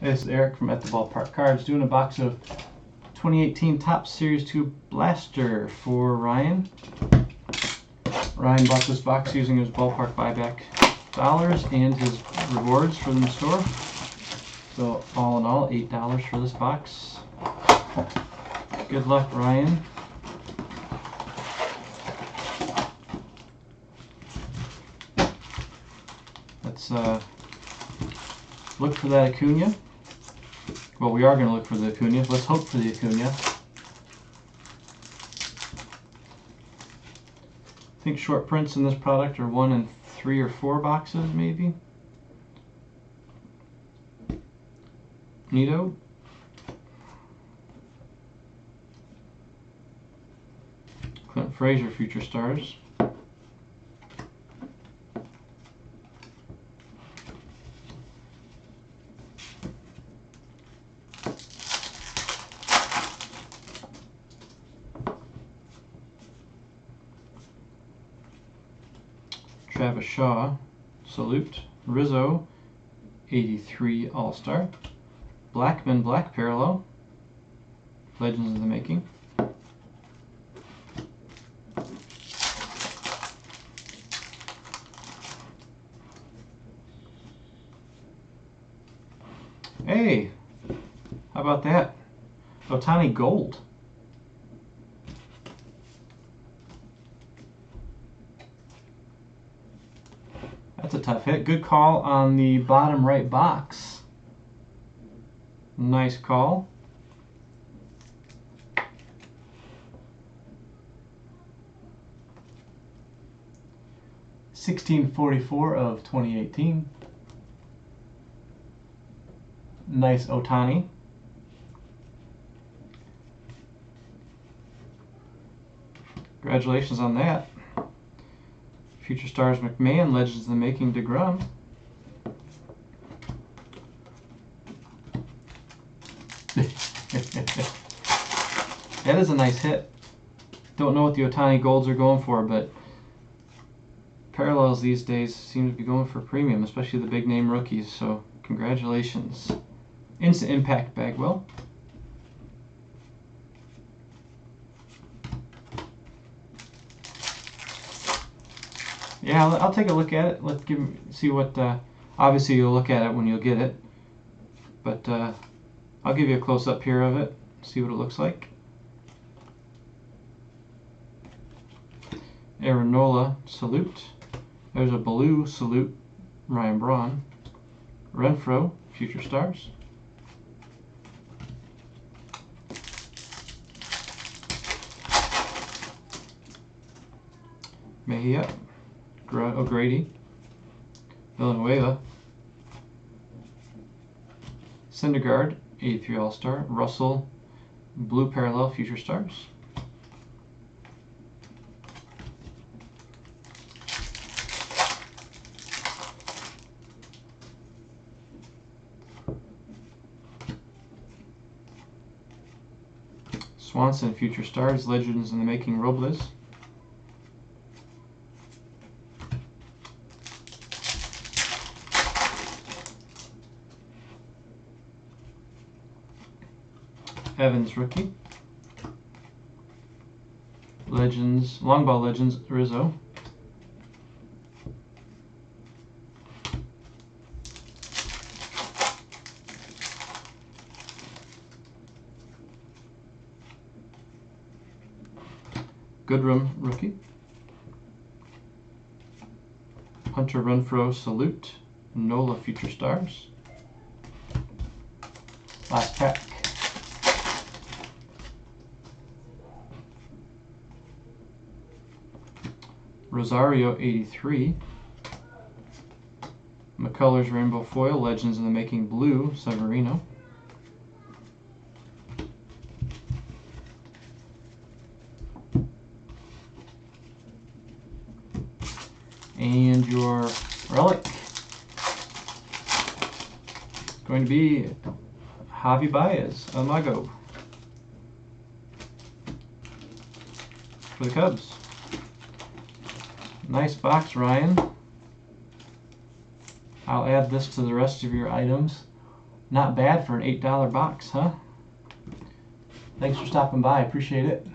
This is Eric from At the Ballpark Cards doing a box of 2018 Topps Series 2 Blaster for Ryan. Ryan bought this box using his Ballpark buyback dollars and his rewards from the store. So all in all, $8 for this box. Good luck, Ryan. Let's look for that Acuna. Well, we are going to look for the Acuna. Let's hope for the Acuna. I think short prints in this product are 1 in 3 or 4 boxes, maybe. Neato. Clint Frazier, Future Stars. Travis Shaw, Salute. Rizzo, 83 All-Star. Blackman, Black Parallel. Legends in the Making. Hey, how about that? Ohtani Gold. That's a tough hit. Good call on the bottom right box. Nice call. $16.44 of 2018. Nice Ohtani. Congratulations on that. Future Stars McMahon, Legends in the Making DeGrom. That is a nice hit. Don't know what the Ohtani Golds are going for, but parallels these days seem to be going for premium, especially the big name rookies, so congratulations. Instant Impact Bagwell. Yeah, I'll take a look at it. Let's see what. Obviously, you'll look at it when you'll get it, but I'll give you a close up here of it. See what it looks like. Aaron Nola, Salute. There's a blue Salute, Ryan Braun. Renfroe, Future Stars. Mejia. O'Grady, Villanueva, Syndergaard, 83 All-Star, Russell, Blue Parallel, Future Stars. Swanson, Future Stars, Legends in the Making, Robles. Evans, rookie. Legends, Long Ball Legends, Rizzo. Goodrum, rookie. Hunter Renfroe, Salute. Nola, Future Stars. Last pack. Rosario, 83. McCullers Rainbow Foil, Legends in the Making, Blue, Severino. And your relic is going to be Javi Baez, Amago, for the Cubs. Nice box, Ryan. I'll add this to the rest of your items Not bad for an $8 box, huh? Thanks for stopping by. Appreciate it.